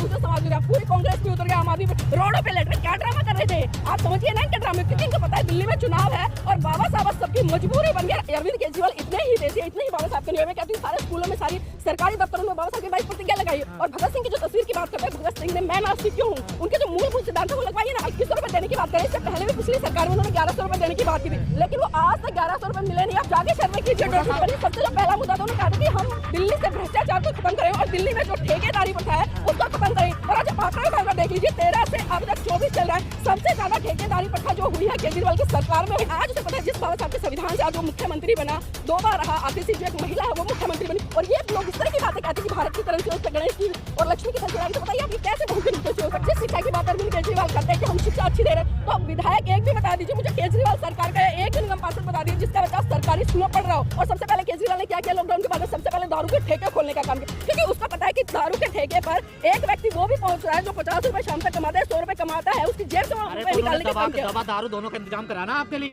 बहुजन समाज उतरा, पूरी कांग्रेस भी उतर गया, आम आदमी रोडों पे लड़ रहे, क्या ड्रामा कर रहे थे आप? समझिए ना इनके ड्रामे, क्योंकि इनको पता है दिल्ली में चुनाव है और बाबा साहब सबकी मजबूरी बन गया। अरविंद केजरीवाल इतने ही देते, इतने ही बाबा साहब के नियम में कहती सारे स्कूलों में, सारी सरकारी दफ्तरों में बाबा साहब की 22 प्रतिज्ञा लगाई। और भगत सिंह की जो तस्वीर की बात करते हैं, भगत सिंह ने मैं नास्तिक क्यों हूँ, उनके जो मूलभूत सिद्धांत वो लगवाइए ना। 2100 रुपए देने की बात करें, इससे पहले भी पिछली सरकार में उन्होंने 1100 रुपए देने की बात की थी, लेकिन वो आज तक 1100 रुपए मिले नहीं। आप जाके सर्वे कीजिए। सबसे जो पहला मुद्दा उन्होंने कहा था कि हम दिल्ली से भ्रष्टाचार को खत्म करें और दिल्ली में जो ठेकेदारी प्रथा है उसको खत्म करें। और आज आंकड़ा उठाकर देख लीजिए, 13 से अब तक 24 चल रहा है, सबसे ज्यादा ठेकेदारी प्रथा जो हुई है केजरीवाल की सरकार में। आज उसे पता है, जिस बाबा साहब के संविधान से आज वो मुख्यमंत्री बना, 2 बार रहा, आतिशी जो एक महिला है वो मुख्यमंत्री बनी, और ये लोग इस तरह की बातें कहते हैं कि भारत की करेंसी उससे गणेश की और लक्ष्मी की संख्या। तो बताइए आप ये कैसे बहुजन हितैषी हो सकते हैं? शिक्षा की बात अरविंद केजरीवाल करते हैं कि हम शिक्षा अच्छी दे रहे हैं, तो विधायक एक भी बता दीजिए मुझे केजरीवाल सरकार का एक निगम पार्षद बता दीजिए जिसका बच्चा सरकारी स्कूलों पढ़ रहा हो। और सबसे पहले केजरीवाल ने क्या किया लॉकडाउन के बाद में? सबसे पहले दारू के ठेके खोलने का काम किया, क्योंकि उसका पता है कि दारू के ठेके पर एक व्यक्ति वो भी पहुंच रहा है जो 50 रुपए शाम तक कमाता है, 100 रुपए कमाता है, उसकी जेब से रुपए निकालने का काम किया। दारू दोनों का इंतजाम कराना आपके लिए।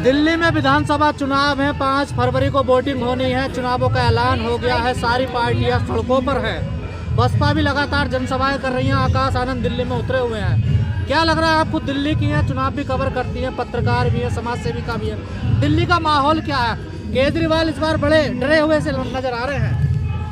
दिल्ली में विधानसभा चुनाव है, 5 फरवरी को वोटिंग होनी है, चुनावों का ऐलान हो गया है, सारी पार्टियां सड़कों पर है, बसपा भी लगातार जनसभाएं कर रही हैं, आकाश आनंद दिल्ली में उतरे हुए हैं। क्या लग रहा है आपको? दिल्ली की हैं, चुनाव भी कवर करती हैं, पत्रकार भी है, समाज सेविका भी है, दिल्ली का माहौल क्या है? केजरीवाल इस बार बड़े डरे हुए से नजर आ रहे हैं।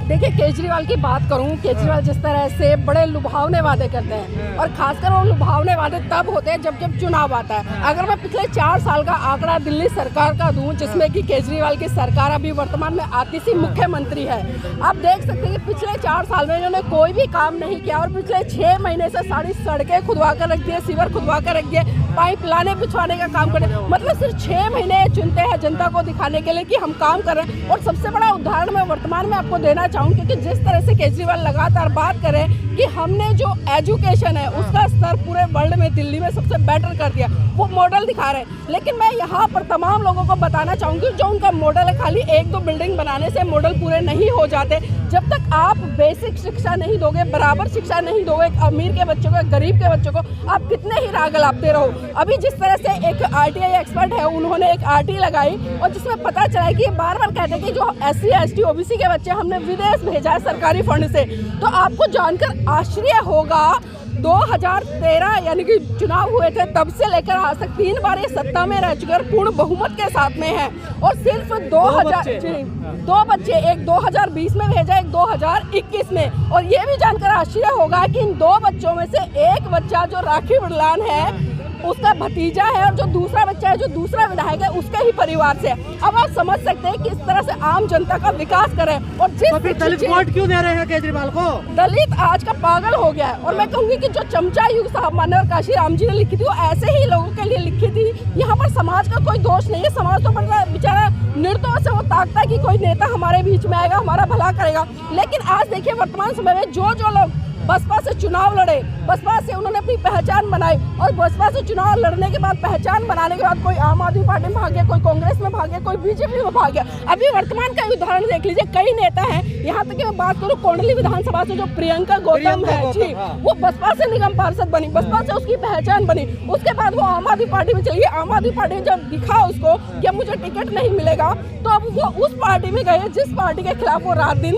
देखिए केजरीवाल की बात करूं, केजरीवाल जिस तरह से बड़े लुभावने वादे करते हैं, और खासकर वो लुभावने वादे तब होते हैं जब जब चुनाव आता है। अगर मैं पिछले 4 साल का आंकड़ा दिल्ली सरकार का दूं, जिसमें कि केजरीवाल की सरकार अभी वर्तमान में आतिशी मुख्यमंत्री है, आप देख सकते हैं कि पिछले 4 साल में इन्होंने कोई भी काम नहीं किया, और पिछले 6 महीने से सारी सड़कें खुदवा कर रख दिए, सीवर खुदवा कर रख दिए, पाइप लाने बिछवाने का काम कर रहे हैं। मतलब सिर्फ 6 महीने चुनते हैं जनता को दिखाने के लिए कि हम काम कर रहे हैं। और सबसे बड़ा उदाहरण मैं वर्तमान में आपको देना चाहूँ, क्योंकि जिस तरह से केजरीवाल लगातार बात करें कि हमने जो एजुकेशन है उसका स्तर पूरे वर्ल्ड में दिल्ली में सबसे बेटर कर दिया, वो मॉडल दिखा रहे हैं। लेकिन मैं यहाँ पर तमाम लोगों को बताना चाहूँगी, जो उनका मॉडल है, खाली 1-2 बिल्डिंग बनाने से मॉडल पूरे नहीं हो जाते। जब तक आप बेसिक शिक्षा नहीं दोगे, बराबर शिक्षा नहीं दोगे अमीर के बच्चों को, गरीब के बच्चों को, आप कितने ही राग गलाते रहो। अभी जिस तरह से एक RTI एक्सपर्ट है, उन्होंने एक RT लगाई और जिसमें पता चला कि बार बार कहते हैं कि जो SC ST OBC के बच्चे हमने विदेश भेजा है सरकारी फंड से। तो आपको जानकर आश्चर्य होगा, 2013 यानी कि चुनाव हुए थे तब से लेकर आज तक 3 बार ये सत्ता में रह चुके और पूर्ण बहुमत के साथ में है। और सिर्फ 2 बच्चे, एक 2020 में भेजा, एक 2021 में। और ये भी जानकर आश्चर्य होगा कि इन 2 बच्चों में से एक बच्चा जो राखी बिरलान है उसका भतीजा है, और जो दूसरा बच्चा है, जो दूसरा विधायक है, उसके ही परिवार से। अब आप समझ सकते हैं किस तरह से आम जनता का विकास करें। और जिस दलित वोट क्यों दे रहे हैं केजरीवाल को? दलित आज का पागल हो गया है। और मैं कहूंगी कि जो चमचा युग साहब माने और काशी राम जी ने लिखी थी, वो ऐसे ही लोगों के लिए लिखी थी। यहाँ पर समाज का कोई दोष नहीं है, समाज तो बेचारा निर्दोष से वो ताकता है कि कोई नेता हमारे बीच में आएगा, हमारा भला करेगा। लेकिन आज देखिए वर्तमान समय में जो लोग बसपा से चुनाव लड़े, बसपा से उन्होंने अपनी पहचान बनाई, और बसपा से चुनाव लड़ने के बाद, पहचान बनाने के बाद, कोई आम आदमी पार्टी में भाग गया, कोई कांग्रेस में भाग गया, कोई बीजेपी में भाग गया। अभी वर्तमान का उदाहरण देख लीजिए, कई नेता हैं, यहाँ तक कि मैं बात करूँ कोंडली विधानसभा से जो प्रियंका गौतम है जी, वो बसपा से निगम पार्षद बनी, बसपा से उसकी पहचान बनी। उसके बाद वो आम आदमी पार्टी में चली गई। आम आदमी पार्टी जब दिखा उसको कि मुझे टिकट नहीं मिलेगा, तो अब वो उस पार्टी में गए जिस पार्टी के खिलाफ वो रात दिन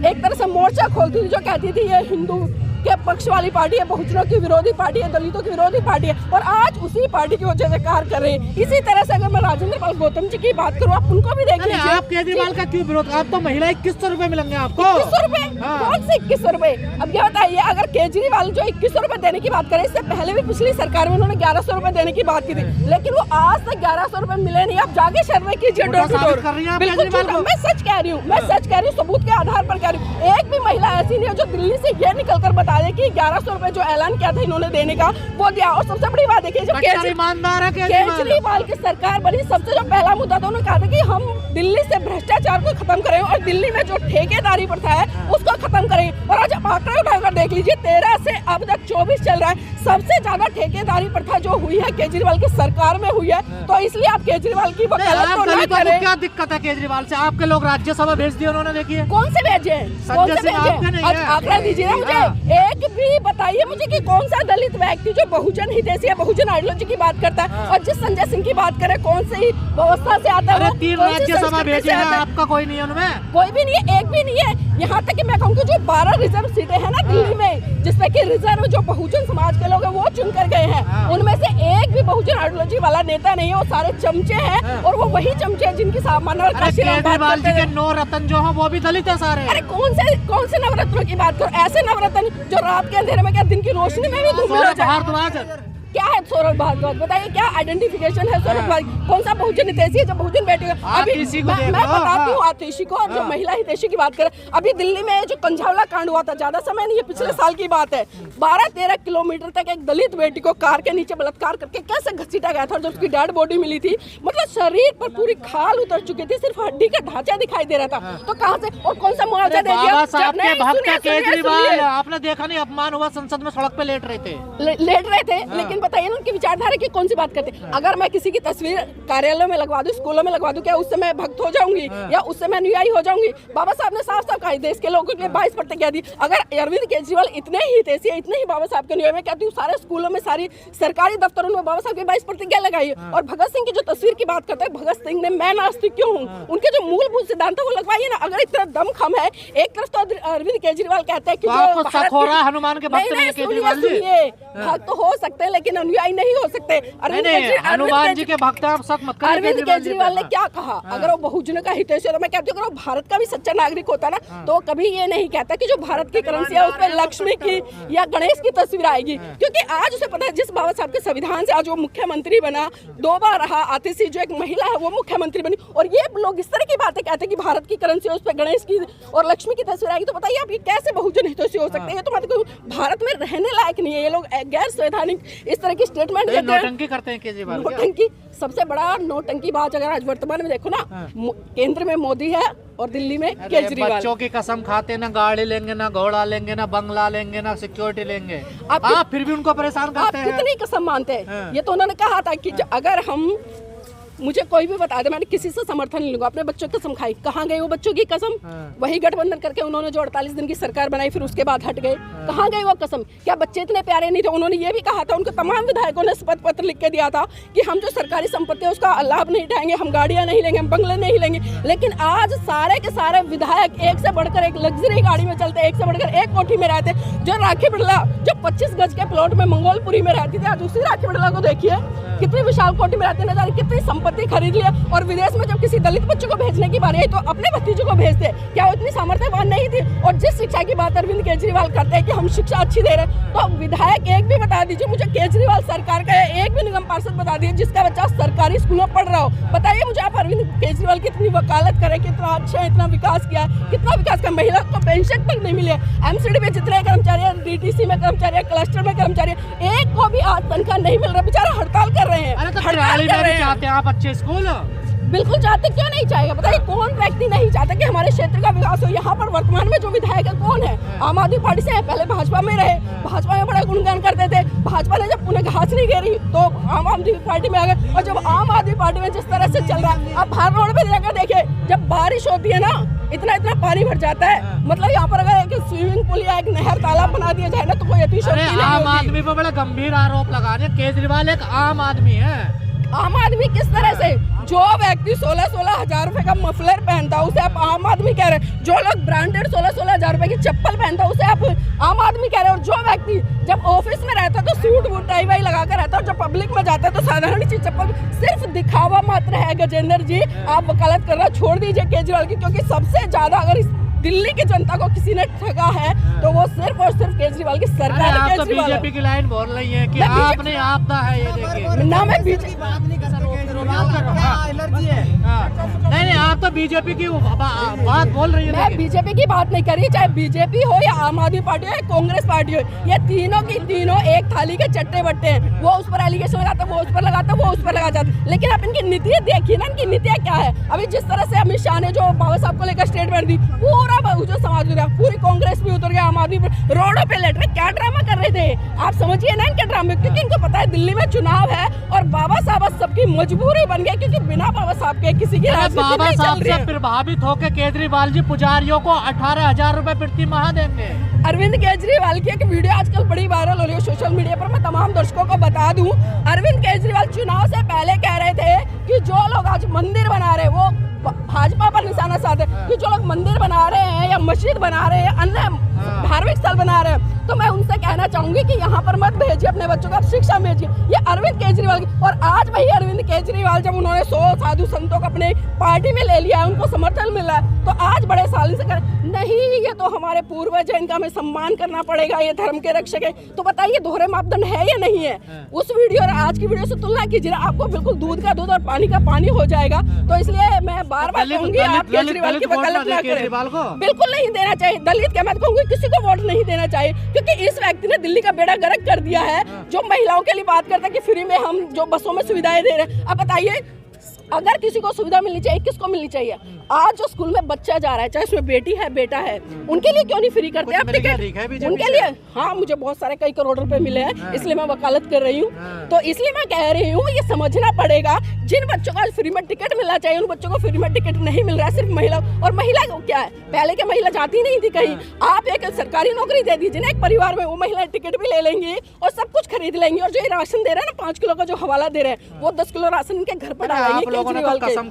एक तरह से मोर्चा खोलती थी, जो कहती थी ये हिंदू के पक्ष वाली पार्टी है, बहुजनों की विरोधी पार्टी है, दलितों की विरोधी पार्टी है। और आज उसी पार्टी की वजह से कार्य कर रहे हैं। इसी तरह से अगर मैं राजेंद्र पाल गौतम जी की बात करूँ, आप उनको भी देख लीजिए। आप केजरीवाल का क्यों विरोध? आप तो महिला 2100 रुपए मिलेंगे आपको। 2100 रुपए? कौन से 2100 रुपए? अब ये बताइए, अगर केजरीवाल जो 2100 रुपए देने की बात करें, इससे पहले भी पिछली सरकार में उन्होंने 1100 रुपए देने की बात की थी, लेकिन वो आज तक 1100 रुपए मिले नहीं। आप जाके सर्वे कीजिए डोर टू डोर। मैं सच कह रही हूँ, मैं सच कह रही हूँ, सबूत के आधार पर कह रही हूँ। एक भी महिला ऐसी नहीं है जो दिल्ली से ये निकल कर बता दे कि 1100 रुपए जो ऐलान किया था इन्होंने देने का, वो दिया। और सबसे बड़ी बात देखिए, जब केजरीवाल की सरकार बनी, सबसे जो पहला मुद्दा था, उन्होंने कहा था कि हम दिल्ली से भ्रष्टाचार को खत्म करें और दिल्ली में जो ठेकेदारी प्रथा है उसको खत्म करें। और आज आप आंकड़ा उठाकर देख लीजिए, 13 से अब तक 24 चल रहा है, सबसे ज्यादा ठेकेदारी प्रथा जो हुई है केजरीवाल की सरकार में हुई है, तो इसलिए आप केजरीवाल की वकालत तो ना दलितों करें। को क्या दिक्कत है केजरीवाल से? आपके लोग राज्यसभा भेज दिए उन्होंने, देखिए कौन से भेजे? कौन से भेजे? आंकड़ा दीजिए ना मुझे, एक भी बताइए मुझे कि कौन सा दलित व्यक्ति जो बहुजन हितैषी या बहुजन आइडियोलॉजी की बात करता है और जिस संजय सिंह की बात करे कौन सी व्यवस्था से आता है? 3 राज्यसभा भेजे हैं, आपका कोई नहीं है उनमें? कोई भी नहीं है, एक भी नहीं है। यहाँ तक कि मैं कहूँगी जो 12 रिजर्व सीटें हैं ना दिल्ली में, जिसमें कि रिजर्व जो बहुजन समाज के लोग हैं वो चुन कर गए हैं, उनमें से एक भी बहुजन आइडियोलॉजी वाला नेता नहीं है। वो सारे चमचे हैं और वो वही चमचे हैं जिनकी सामान्य केजरीवाल जी के 9 रत्न जो है वो भी दलित है सारे। अरे कौन से नवरत्नों की बात करो? ऐसे नवरत्न जो रात के अंधेरे में क्या दिन की रोशनी में भी धूमिल हो जाए। क्या है सौरभ भारद्वाज? बताइए क्या आइडेंटिफिकेशन है सौरभ भारद्वाज? कौन सा बहुजन हितैषी है? जब बहुजन बैठेगा अभी मैं बताती हूँ आतिशी को, और जो महिला हितैषी की बात करें, अभी दिल्ली में जो कंझावला कांड हुआ था, ज्यादा समय नहीं है, पिछले साल की बात है, 12-13 किलोमीटर तक एक दलित बेटी को कार के नीचे बलात्कार करके कैसे घसीटा गया था, और जब उसकी डेड बॉडी मिली थी, मतलब शरीर पर पूरी खाल उतर चुकी थी, सिर्फ हड्डी का ढांचा दिखाई दे रहा था। तो कहाँ से और कौन सा मुआवजा दे दिया? केजरीवाल आपने देखा नहीं, अपमान हुआ, संसद में सड़क पे लेट रहे थे। लेकिन बताइए ना उनकी विचारधारा की कौन सी बात करते? अगर मैं किसी की तस्वीर कार्यालय में लगवा दूं, स्कूलों में लगवा दूं, क्या उससे मैं भक्त हो जाऊंगी या उससे मैं अनुयायी हो जाऊंगी? बाबा साहब ने साफ साफ कहा, देश के लोगों के लिए 22 प्रतिज्ञा दी। अगर अरविंद केजरीवाल इतने ही हितैषी है, इतने ही बाबा साहब के अनुयायी, मैं कहती हूँ सारे स्कूलों में, सारी सरकारी दफ्तरों में बाबा साहब की 22 प्रतिज्ञा लगाई है। और भगत सिंह की जो तस्वीर की बात करते हैं, भगत सिंह ने मैं नास्तिक क्यों हूँ, उनके जो मूलभूत सिद्धांत है वो लगवाइए ना। अगर इतना दम खम है, एक तरफ तो अरविंद केजरीवाल कहते हैं कि हनुमान के भक्त नहीं है केजरीवाल जी। भक्त हो सकते हैं लेकिन अनुयायी नहीं हो सकते। हनुमान जी के भक्त आप सब मत करिए। अरविंद केजरीवाल ने क्या कहा? अगर वो बहुजन का हितैषी है तो मैं कहती हूँ अगर वो भारत का भी सच्चा नागरिक होता ना तो कभी ये नहीं कहता कि जो भारत की करेंसी है उसमें लक्ष्मी की या गणेश की तस्वीर आएगी, क्योंकि आज उसे पता है जिस बाबा साहब के संविधान से आज वो मुख्यमंत्री बना, 2 बार रहा, आतिशी जो एक महिला है वो मुख्यमंत्री बनी, और ये लोग इस तरह की बातें कहते हैं कि भारत की करेंसी है उस पर गणेश की और लक्ष्मी की तस्वीर आएगी, तो बताइए आप ये कैसे बहुजन हितैषी हो सकते हैं? तो मतलब भारत में रहने लायक नहीं है ये लोग, गैर संवैधानिक इस तरह की स्टेटमेंट देते हैं। नौटंकी करते हैं केजरीवाल। नौटंकी सबसे बड़ा नौटंकी बात अगर आज वर्तमान में देखो ना, केंद्र में मोदी है और दिल्ली में केजरीवाल। बच्चों की कसम खाते, ना गाड़ी लेंगे, ना घोड़ा लेंगे, ना बंगला लेंगे, ना सिक्योरिटी लेंगे, आप फिर भी उनको परेशान करते हैं। आप कितनी कसम मानते हैं? ये तो उन्होंने कहा था कि अगर हम मुझे कोई भी बता दे, मैंने किसी से समर्थन नहीं लूंगा, अपने बच्चों की कसम खाई। कहाँ गई वो बच्चों की कसम? वही गठबंधन करके उन्होंने जो 48 दिन की सरकार बनाई फिर उसके बाद हट गए। कहाँ गई वो कसम? क्या बच्चे इतने प्यारे नहीं थे? उन्होंने ये भी कहा था, उनको तमाम विधायकों ने शपथ पत्र लिख के दिया था कि हम जो सरकारी संपत्ति है उसका लाभ नहीं उठाएंगे, हम गाड़ियां नहीं लेंगे, हम बंगले नहीं लेंगे। लेकिन आज सारे के सारे विधायक एक से बढ़कर एक लग्जरी गाड़ी में चलते, एक से बढ़कर एक कोठी में रहते। जो राखी बिड़ला जो 25 गज के प्लॉट में मंगोलपुरी में रहती थी, आज उसी राखी बिड़ला को देखिए कितनी विशाल कोठी में रहते नजर, कितनी संपत्ति खरीद लिया। और विदेश में जब किसी दलित बच्चे को भेजने की बारी आई तो अपने भतीजों को भेजते। क्या वो इतनी सामर्थ्यवान नहीं थी? और जिस शिक्षा की बात अरविंद केजरीवाल करते हैं कि हम शिक्षा अच्छी दे रहे हैं, तो विधायक एक भी बता दीजिए मुझे, केजरीवाल सरकार का एक भी निगम पार्षद बता दीजिए जिसका बच्चा सरकारी स्कूलों में पढ़ रहा हो। बताइए मुझे आप अरविंद केजरीवाल की इतनी वकालत करें, कितना अच्छा है, इतना विकास किया, कितना विकास किया, महिला को पेंशन तक नहीं मिले, एमसीडी में जितने कर्मचारी है, डीटीसी में कर्मचारी है, क्लस्टर में कर्मचारी है, एक को भी आज तनख्वाह नहीं मिल रहा, बेचारा हड़ताल कर रहे हैं। हड़ताल कर रहे हैं। चाहते हैं आप अच्छे स्कूल? बिल्कुल चाहते, क्यों नहीं चाहेगा? बताइए कौन व्यक्ति नहीं चाहता कि हमारे क्षेत्र का विकास हो? यहाँ पर वर्तमान में जो विधायक है कौन है? आम आदमी पार्टी से है, पहले भाजपा में रहे, भाजपा में बड़ा गुणगान करते थे। भाजपा ने जब उन्हें घास नहीं घेरी तो आम आदमी पार्टी में आ गए, और जब आम आदमी पार्टी में जिस तरह से चल रहा है, अब बाहर रोड पे जाकर देखिए, जब बारिश होती है ना इतना इतना पानी भर जाता है, मतलब यहाँ पर अगर एक स्विमिंग पूल या एक नहर तालाब बना दिया जाए ना तो कोई अतिशयोक्ति नहीं होगी। आम आदमी पर बड़ा गंभीर आरोप लगा रहे हैं, केजरीवाल एक आम आदमी है। आम आदमी किस तरह से? जो व्यक्ति 16-16 हजार रुपए का मफलर पहनता है उसे आप आम आदमी कह रहे हैं। जो लोग ब्रांडेड 16-16 हजार रुपए की चप्पल पहनता है उसे आप आम आदमी कह रहे हैं। और जो व्यक्ति जब ऑफिस में रहता है तो सूट बूट टाई वाई लगा कर रहता है, और जब पब्लिक में जाता है तो साधारण सी चप्पल, सिर्फ दिखावा मात्र है। गजेंद्र जी आप वकालत करना छोड़ दीजिए केजरीवाल की, क्योंकि सबसे ज्यादा अगर इस दिल्ली की जनता को किसी ने ठगा है तो वो सिर्फ और सिर्फ केजरीवाल की सरकार है। आप तो बीजेपी की लाइन बोल रही है कि आपने आपदा है, ये देखिए ना मैं बीजेपी नहीं आप तो बीजेपी की बात बोल रही है। मैं बीजेपी की बात नहीं कर रही, चाहे बीजेपी हो या आम आदमी पार्टी हो या कांग्रेस पार्टी हो, ये तीनों की तीनों एक थाली के चट्टे बट्टे हैं। वो उस पर एलिगेशन लगाता, वो उस पर लगाता, वो उस पर लगा जाता। लेकिन आप इनकी नीतियाँ देखिए ना, इनकी नीतियाँ क्या है। अभी जिस तरह से अमित शाह ने जो बाबा साहब को लेकर स्टेटमेंट दी, पूरा जो समाज उतर गया, पूरी कांग्रेस भी उतर गया, आम आदमी रोडों पे लट रहे। क्या ड्रामा कर रहे थे आप, समझिए ना इनके ड्रामे, क्योंकि इनको पता है दिल्ली में चुनाव है और बाबा साहब सबकी मजबूरी बन गया, क्योंकि बिना बाबा साहब के किसी की राजनीति नहीं चल रही है। प्रभावित होकर केजरीवाल जी पुजारियों को 18,000 रुपए प्रति माह देंगे। अरविंद केजरीवाल की एक वीडियो आजकल बड़ी वायरल हो रही है सोशल मीडिया पर। मैं तमाम दर्शकों को बता दूं, अरविंद केजरीवाल चुनाव से पहले कह रहे थे कि जो लोग आज मंदिर बना रहे हैं वो भाजपा पर निशाना साधे, कि जो लोग मंदिर बना रहे हैं या मस्जिद बना रहे हैं, अन्य धार्मिक स्थल बना रहे हैं, तो मैं उनसे कहना चाहूंगी कि यहाँ पर मत भेजिए अपने बच्चों को, शिक्षा भेजिए। ये अरविंद केजरीवाल की, और आज वही अरविंद केजरीवाल जब उन्होंने 100 साधु संतों को अपने पार्टी में ले लिया है, उनको समर्थन मिला है, तो आज बड़े साल से कर नहीं, ये तो हमारे पूर्वज है, इनका हमें सम्मान करना पड़ेगा, ये धर्म के रक्षक है। तो बताइए दोहरे मापदंड है या नहीं है? उस वीडियो और आज की वीडियो से तुलना कीजिए, आपको बिल्कुल दूध का दूध और पानी का पानी हो जाएगा। तो इसलिए मैं बार बार कहूंगी, आप केजरीवाल की वकालत ना करें, बिल्कुल नहीं देना चाहिए। दलित क्या, मैं कहूंगी किसी को वोट नहीं देना चाहिए, क्योंकि इस व्यक्ति ने दिल्ली का बेड़ा गर्क कर दिया है। जो महिलाओं के लिए बात करता है कि फ्री में हम जो बसों में सुविधाएं दे रहे हैं, अब बताइए अगर किसी को सुविधा मिलनी चाहिए, किसको मिलनी चाहिए? आज जो स्कूल में बच्चा जा रहा है, चाहे उसमें बेटी है बेटा है, उनके लिए क्यों नहीं फ्री करते आप टिकट? उनके लिए हाँ, मुझे बहुत सारे कई करोड़ रुपए मिले हैं, इसलिए मैं वकालत कर रही हूँ। तो इसलिए मैं कह रही हूँ, ये समझना पड़ेगा, जिन बच्चों को फ्री में टिकट मिलना चाहिए उन बच्चों को फ्री में टिकट नहीं मिल रहा है। सिर्फ महिला, और महिला को क्या है, पहले के महिला जाती नहीं थी कहीं, आप एक सरकारी नौकरी दे दीजिए ना एक परिवार में, वो महिला टिकट भी ले लेंगी और सब कुछ खरीद लेंगी। और जो ये राशन दे रहे हैं ना 5 किलो का जो हवाला दे रहे हैं, वो 10 किलो राशन इनके घर पर डालेंगे।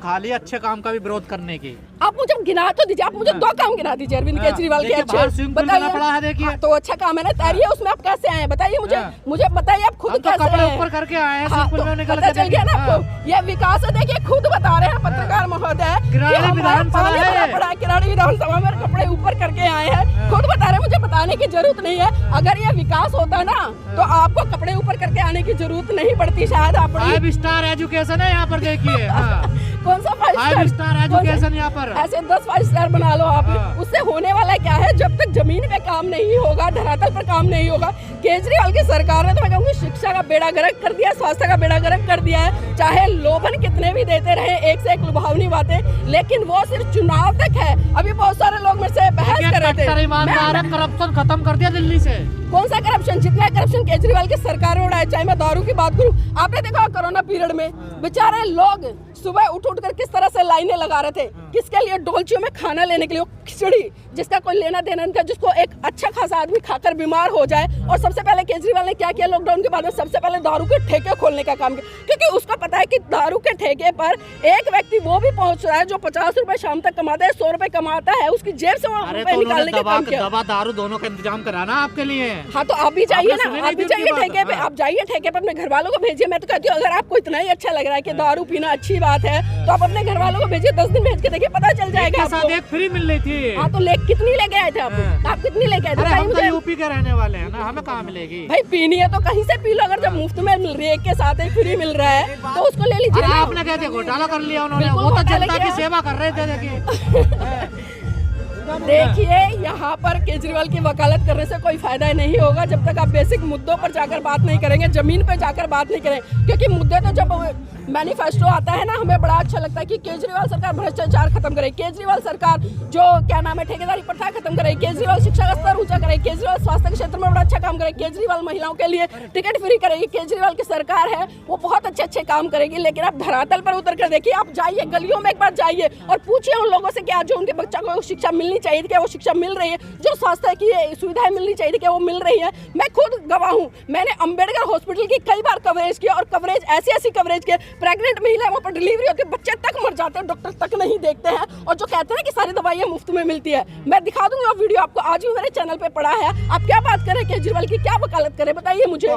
खाली अच्छे काम का भी विरोध करने की। आप मुझे गिना तो दीजिए, आप मुझे 2 काम गिना दीजिए अरविंद केजरीवाल के अच्छे, बताइए। तो अच्छा काम है ना, तैयारी है उसमें, आप कैसे आए बताइए मुझे बताइए, आप खुद कैसे कपड़े ऊपर करके आए हैं? पता चल गया ना आपको, ये विकास है। देखिए खुद बता रहे हैं पत्रकार महोदय, किराड़ी विधानसभा में कपड़े ऊपर करके आए हैं, खुद बता रहे हैं, मुझे बताने की जरूरत नहीं है। अगर ये विकास होता ना तो आपको कपड़े ऊपर करके आने की जरूरत नहीं पड़ती शायद। आप 5 स्टार एजुकेशन है यहाँ पर, देखिए कौन सा 5 स्टार एजुकेशन यहाँ पर, ऐसे 10 5 स्टार बना लो आप। उससे होने वाला क्या है, जब तक जमीन पे काम नहीं होगा, धरातल पर काम नहीं होगा। केजरीवाल की सरकार ने तो मैं कहूँगी शिक्षा का बेड़ा गर्क कर दिया, स्वास्थ्य का बेड़ा गर्क कर दिया है। चाहे लोभन कितने भी देते रहे, एक से एक लुभावनी बातें, लेकिन वो सिर्फ चुनाव तक है। अभी बहुत सारे लोग मेरे से बहस कर रहे थे, करप्शन खत्म कर दिया दिल्ली से। कौन सा करप्शन? जितना करप्शन केजरीवाल की सरकार में उड़ाया। चाहे मैं दारू की बात करूं, आपने देखा कोरोना पीरियड में बेचारे लोग सुबह उठ कर किस तरह से लाइनें लगा रहे थे, किसके लिए? डोलचियों में खाना लेने के लिए, खिचड़ी जिसका कोई लेना देना नहीं था, जिसको एक अच्छा खासा आदमी खाकर बीमार हो जाए। और सबसे पहले केजरीवाल ने क्या किया लॉकडाउन के बाद में, सबसे पहले दारू के ठेके खोलने का काम किया, क्योंकि उसका पता है कि दारू के ठेके पर एक व्यक्ति वो भी पहुंच रहा है जो 50 रुपए शाम तक कमाता है, 100 रुपए कमाता है, उसकी जेब से रुपए निकालने का काम किया। दवा दारू दोनों का इंतजाम कराना आपके लिए। हाँ तो आप भी जाइए ना, आप भी जाइए ठेके पे, आप जाइए ठेके पे, अपने घर वालों को भेजिए। मैं तो कहती हूँ अगर आपको इतना ही अच्छा लग रहा है कि दारू पीना अच्छी बात है, तो आप अपने घर वालों को भेजिए, 10 दिन भेज के देखिए, पता चल जाएगा आपको। एक फ्री मिल रही थी। हाँ तो कितनी लेके आए थे आप कितनी लेके आए थे? हम तो यूपी के रहने वाले हैं ना, हमें कहाँ मिलेगी भाई? पीनी है तो कहीं से पी लो, अगर जब मुफ्त में मिल रही है, एक के साथ एक फ्री मिल रहा है तो उसको ले लीजिए। आपने कहते घोटाला कर लिया उन्होंने, वो तो जनता की सेवा कर रहे थे। देखिए यहाँ पर केजरीवाल की वकालत करने से कोई फायदा नहीं होगा जब तक आप बेसिक मुद्दों पर जाकर बात नहीं करेंगे, जमीन पर जाकर बात नहीं करेंगे। क्योंकि मुद्दे तो जब मैनिफेस्टो आता है ना, हमें बड़ा अच्छा लगता है कि केजरीवाल सरकार भ्रष्टाचार खत्म करे, केजरीवाल सरकार जो क्या नाम है ठेकेदारी प्रथा खत्म करे, केजरीवाल शिक्षा का स्तर ऊंचा करे, केजरीवाल स्वास्थ्य के क्षेत्र में बड़ा अच्छा काम करे, केजरीवाल महिलाओं के लिए टिकट फ्री करेगी। केजरीवाल की सरकार है वो बहुत अच्छे काम करेगी। लेकिन आप धरातल पर उतर कर देखिए, आप जाइए गलियों में एक बार जाइए और पूछिए उन लोगों से क्या जो उनके बच्चा को शिक्षा मिलनी चाहिए, क्या वो शिक्षा मिल रही है, जो स्वास्थ्य की सुविधाएं मिलनी चाहिए क्या वो मिल रही है। मैं खुद गवाह हूँ, मैंने अंबेडकर हॉस्पिटल की कई बार कवरेज किया और कवरेज ऐसी कवरेज किया, प्रेग्नेंट महिला वहाँ पर डिलीवरी होती है, बच्चे तक मर जाते हैं, डॉक्टर तक नहीं देखते हैं, और जो कहते हैं कि सारी दवाइयाँ मुफ्त में मिलती है। मैं दिखा दूंगा वीडियो आपको, आज भी मेरे चैनल पे पड़ा है। आप क्या बात करें केजरीवाल की, क्या वकालत करें बताइए मुझे।